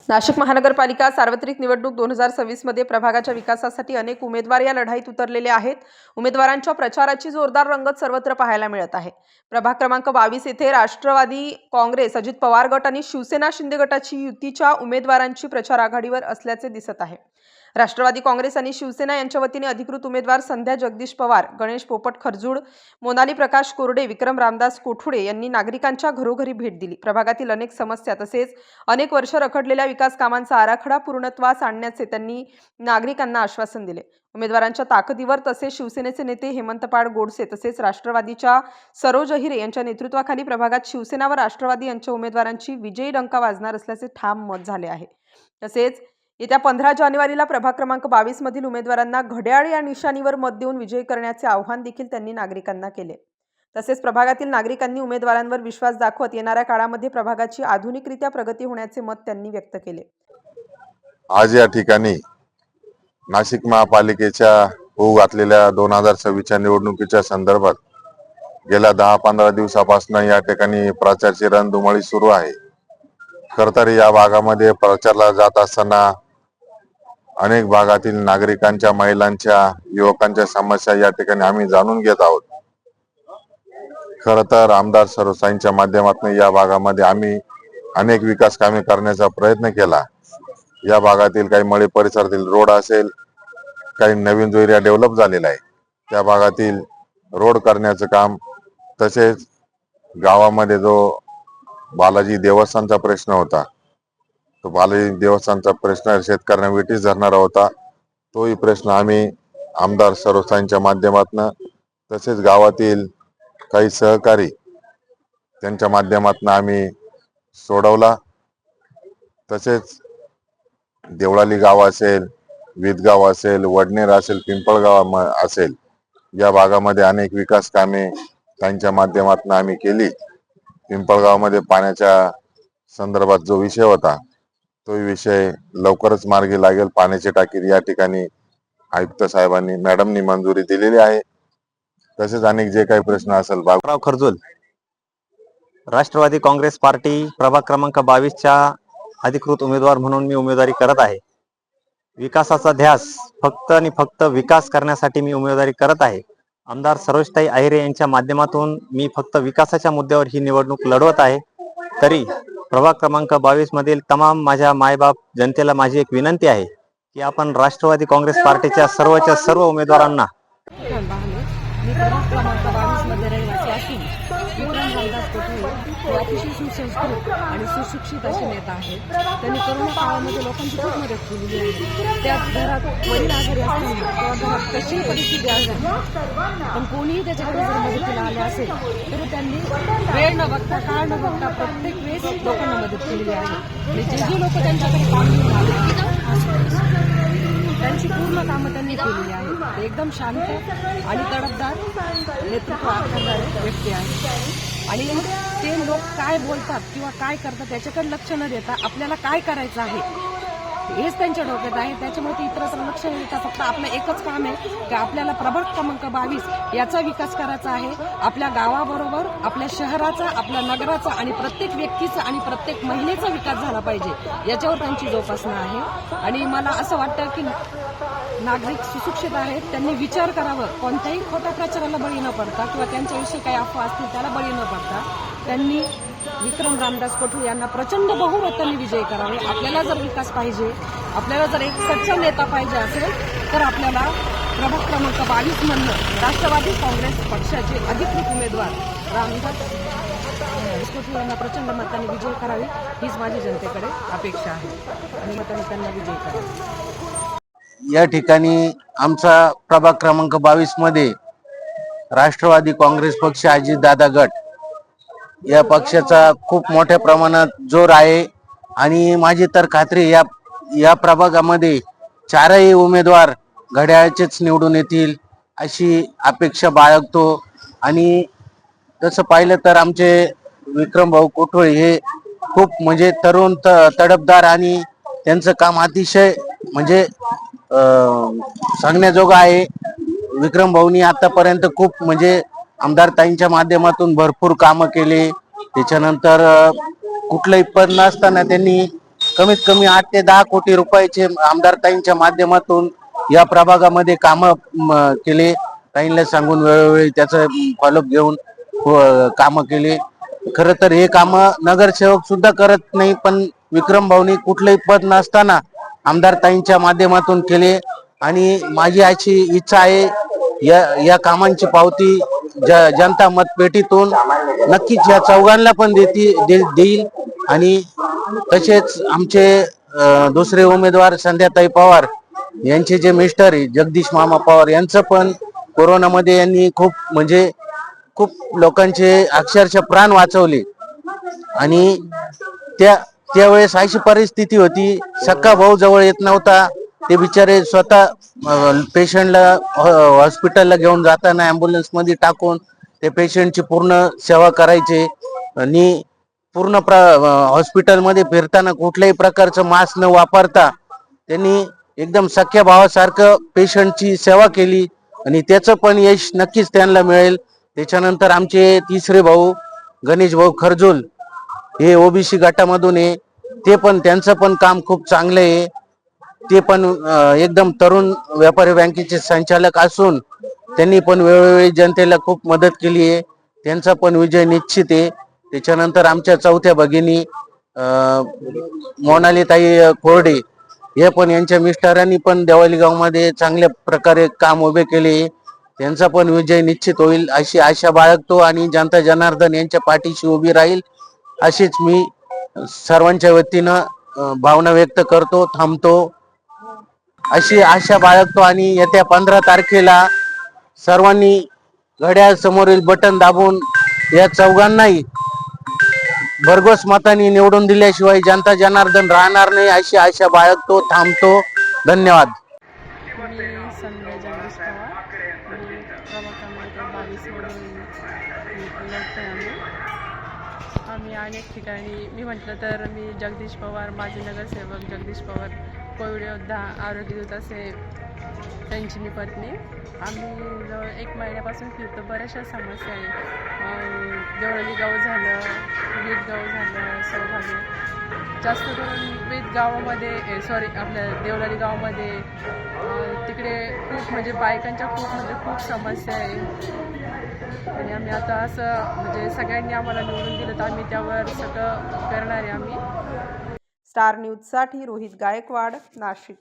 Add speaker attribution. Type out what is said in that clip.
Speaker 1: नाशिक महानगरपालिका सार्वत्रिक निवडणूक 2026 मध्ये प्रभागाच्या विकासासाठी अनेक उमेदवार या लढाईत उतरलेले आहेत। उमेदवारांच्या प्रचाराची जोरदार रंगत सर्वत्र पाहायला मिळत आहे। प्रभाग क्रमांक 22 येथे राष्ट्रवादी काँग्रेस, अजित पवार गट आणि शिवसेना शिंदे गटाची युतीच्या उमेदवारांची प्रचार आघाडीवर असल्याचे दिसत आहे। राष्ट्रवादी काँग्रेस आणि शिवसेना यांच्या वतीने अधिकृत उमेदवार संध्या जगदीश पवार, गणेश पोपट खरजूड, मोनाली प्रकाश कोरडे, विक्रम रामदास कोठुडे यांनी नागरिकांच्या घरोघरी भेट दिली। प्रभागातील अनेक समस्या तसेच अनेक वर्ष रखडलेल्या विकास कामांचा आराखडा पूर्णत्वास आणण्याचे त्यांनी नागरिकांना आश्वासन दिले। उमेदवारांच्या ताकदीवर तसेच शिवसेनेचे नेते हेमंतपाळ गोडसे तसेच राष्ट्रवादीच्या सरोज अहिरे यांच्या नेतृत्वाखाली प्रभागात शिवसेना व राष्ट्रवादी यांच्या उमेदवारांची विजयी डंका वाजणार असल्याचे ठाम मत झाले आहे। तसेच येत्या 15 जानेवारीला प्रभाग क्रमांक 22 मधील उमेदवारांना घड्याळ या निशाणीवर मत देऊन विजयी करण्याचे आवाहन देखील त्यांनी नागरिकांना केले। तसेच प्रभागातील नागरिकांनी उमेदवारांवर विश्वास दाखवत येणाऱ्या काळामध्ये प्रभागाची आधुनिकरित्या प्रगती होण्याचे मत त्यांनी व्यक्त केले।
Speaker 2: आज या ठिकाणी नाशिक महापालिकेच्या होऊ घातलेल्या 2026च्या निवडणुकीच्या संदर्भात गेल्या 10-15 दिवसापासून या ठिकाणी प्रचाराची रणधुमाळी सुरू आहे। खरं तर या भागामध्ये प्रचाराला जात असताना अनेक भागातील नागरिकांच्या, महिलांच्या, युवकांच्या समस्या या ठिकाणी आम्ही जाणून घेत आहोत। खरं तर आमदार सरोसाईंच्या माध्यमातून या भागामध्ये आम्ही अनेक विकास कामे करण्याचा प्रयत्न केला। या भागातील काही मळे परिसरातील रोड असेल, काही नवीन जो एरिया डेव्हलप झालेला आहे त्या भागातील रोड करण्याचं काम, तसेच गावामध्ये जो बालाजी देवस्थानचा प्रश्न होता, तो बालाजी देवस्थानचा प्रश्न शेतकऱ्यांना वेठीस धरणारा होता, तोही प्रश्न आम्ही आमदार सरोसाईंच्या माध्यमातून तसेच गावातील काही सहकारी त्यांच्या माध्यमातून आम्ही सोडवला। तसेच देवळाली गाव असेल, विदगाव असेल, वडनेर असेल, पिंपळगाव असेल, या भागामध्ये अनेक विकास कामे त्यांच्या माध्यमातून आम्ही केली। पिंपळगावमध्ये पाण्याच्या संदर्भात जो विषय होता तो विषय लवकरच मार्गी लागेल। पाण्याची टाकी या ठिकाणी आयुक्त साहेबांनी, मॅडमनी मंजुरी दिलेली आहे। तसेच अनेक जे काही प्रश्न असेल,
Speaker 3: बाबूराव खरजूल, राष्ट्रवादी काँग्रेस पार्टी प्रभाग क्रमांक 22च्या अधिकृत उमेदवार म्हणून मी उमेदवारी करत आहे। विकासाचा ध्यास फक्त आणि फक्त विकास करण्यासाठी मी उमेदवारी करत आहे। आमदार सरोजताई अहिरे यांच्या माध्यमातून मी फक्त विकासाच्या मुद्द्यावर ही निवडणूक लढवत आहे। तरी प्रभाग क्रमांक 22 मधील तमाम माझ्या मायबाप जनतेला माझी एक विनंती आहे की आपण राष्ट्रवादी काँग्रेस पार्टीच्या सर्वच्या सर्व उमेदवारांना
Speaker 4: प्रभाग क्रमांक 22 मध्ये रहिवासी असून विक्रम रामदास कोठुडे हे अतिशय सुसंस्कृत आणि सुशिक्षित असे नेता आहेत। त्यांनी कोरोना काळामध्ये लोकांची खूप मदत केलेली आहे। त्या घरात वडील आजारी असताना किंवा घरात कशी परिस्थिती असेल पण कोणीही त्याच्याकडे जर मदतीला आले असेल तरी त्यांनी वेळ न बघता, काळ न बघता प्रत्येक वेळेस लोकांना मदत केलेली आहे। आणि जे लोक त्यांच्याकडे काम घेऊन आले त्यांची पूर्ण कामं त्यांनी केलेली आहेत। ते एकदम शांत आणि तडफदार नेतृत्व करणारे व्यक्ती आहेत। आणि ते लोक काय बोलतात किंवा काय करतात त्याच्याकडे लक्ष न देता आपल्याला काय करायचं आहे हेच त्यांच्या डोक्यात आहे। त्याच्यामुळे ते इतरांचं लक्ष न देता फक्त आपलं एकच काम आहे की आपल्याला प्रभाग क्रमांक 22 याचा विकास करायचा आहे। आपल्या गावाबरोबर आपल्या शहराचा, आपल्या नगराचा आणि प्रत्येक व्यक्तीचा आणि प्रत्येक महिलेचा विकास झाला पाहिजे याच्यावर त्यांची जोपासना आहे। आणि मला असं वाटतं की नागरिक सुशिक्षित आहेत, त्यांनी विचार करावं, कोणत्याही खोट्या प्रचाराला बळी न पडता किंवा त्यांच्याविषयी काही अफवा असतील त्याला बळी न पडता त्यांनी विक्रम रामदास कोठुडे यांना प्रचंड बहुमताने विजयी करावे। आपल्याला जर विकास पाहिजे, आपल्याला जर एक सच्चा नेता पाहिजे असेल तर आपल्याला प्रभाग क्रमांक 22 मधनं राष्ट्रवादी काँग्रेस पक्षाचे अधिकृत उमेदवार रामदास कोठुडे यांना प्रचंड मताने विजयी करावे हीच माझी जनतेकडे अपेक्षा आहे आणि मताने त्यांना विजयी करावे।
Speaker 5: या ठिकाणी आमचा प्रभाग क्रमांक 22 मध्ये राष्ट्रवादी काँग्रेस पक्ष, अजितदादा गट या पक्षाचा खूप मोठ्या प्रमाणात जोर आहे। आणि माझी तर खात्री या प्रभागामध्ये चारही उमेदवार घड्याळाचेच निवडून येतील अशी अपेक्षा बाळगतो। आणि तसं पाहिलं तर आमचे विक्रम भाऊ कोठुडे हे खूप म्हणजे तरुण, तडफदार आणि त्यांचं काम अतिशय म्हणजे सांगण्याजोगं आहे। विक्रम भाऊनी आतापर्यंत खूप म्हणजे आमदार ताईंच्या माध्यमातून भरपूर कामं केले। त्याच्यानंतर कुठलंही पद नसताना त्यांनी कमीत कमी 8 ते 10 कोटी रुपयाचे आमदार ताईंच्या माध्यमातून या प्रभागामध्ये कामं केले. ताईंना सांगून वेळोवेळी त्याचं फॉलोअप घेऊन कामं केले. खरं तर हे कामं नगरसेवक सुद्धा करत नाही, पण विक्रम भाऊनी कुठलंही पद नसताना आमदार ताईंच्या माध्यमातून केले. आणि माझी अशी इच्छा आहे या कामांची पावती जनता मतपेटीतून नक्कीच या चौघांना पण देईल. आणि तसेच आमचे दुसरे उमेदवार संध्याताई पवार यांचे जे मिस्टर आहे जगदीश मामा पवार यांचं पण कोरोनामध्ये यांनी खूप लोकांचे अक्षरशः प्राण वाचवले. आणि त्यावेळेस अशी परिस्थिती होती, सक्का भाऊ जवळ येत नव्हता. ते बिचारे स्वतः पेशंटला हॉस्पिटलला घेऊन जाताना ॲम्ब्युलन्स मध्ये टाकून ते पेशंटची पूर्ण सेवा करायचे. आणि पूर्ण हॉस्पिटलमध्ये फिरताना कुठल्याही प्रकारचं मास्क न वापरता त्यांनी एकदम सख्या भावासारखं पेशंटची सेवा केली. आणि त्याचं पण यश नक्कीच त्यांना मिळेल. त्याच्यानंतर आमचे तिसरे भाऊ गणेश भाऊ खर्जूल हे ओबीसी गटामधून आहे. त्यांचं पण काम खूप चांगलं आहे. ते पण एकदम तरुण व्यापारी बँकेचे संचालक असून त्यांनी पण वेळोवेळी जनतेला खूप मदत केली आहे. त्यांचा पण विजय निश्चित आहे. त्याच्यानंतर आमच्या चौथ्या भगिनी मोनालीताई कोरडे हे पण यांच्या मिस्टरांनी पण देवाली गावमध्ये चांगल्या प्रकारे काम उभे केले. त्यांचा पण विजय निश्चित होईल अशी आशा बाळगतो. आणि जनता जनार्दन यांच्या पाठीशी उभी राहील अशीच मी सर्वांच्या वतीनं भावना व्यक्त करतो, थांबतो अशी आशा बाळगतो. आणि येत्या 15 तारखेला सर्वांनी घड्याळ समोरील बटन दाबून या चौघांनाही भरघोस मतांनी निवडून दिल्याशिवाय जनता जनार्दन राहणार नाही अशी आशा बाळगतो, थांबतो. धन्यवाद.
Speaker 6: मी संजय जगदीश पवार, मी प्रभाग क्रमांक 22 मधून लढतोय. आम्ही अनेक ठिकाणी मी म्हटलं तर मी जगदीश पवार, माजी नगरसेवक जगदीश पवार, कोविड योद्धा, आरोग्यदूत असे त्यांची मी पत्नी. आम्ही जवळ 1 महिन्यापासून फिरतो. बऱ्याचशा समस्या आहे. देवळाली गाव झालं, वीट गाव झालं, सौभाग्य, जास्त करून वीट गावामध्ये आपल्या देवळाली गावामध्ये तिकडे खूप बायकांच्या खूप समस्या आहे. आणि आम्ही आता असं सगळ्यांनी आम्हाला निवडून दिलं तर आम्ही त्यावर सगळं करणार आहे. आम्ही
Speaker 1: स्टार न्यूजसाठी रोहित गायकवाड, नाशिक.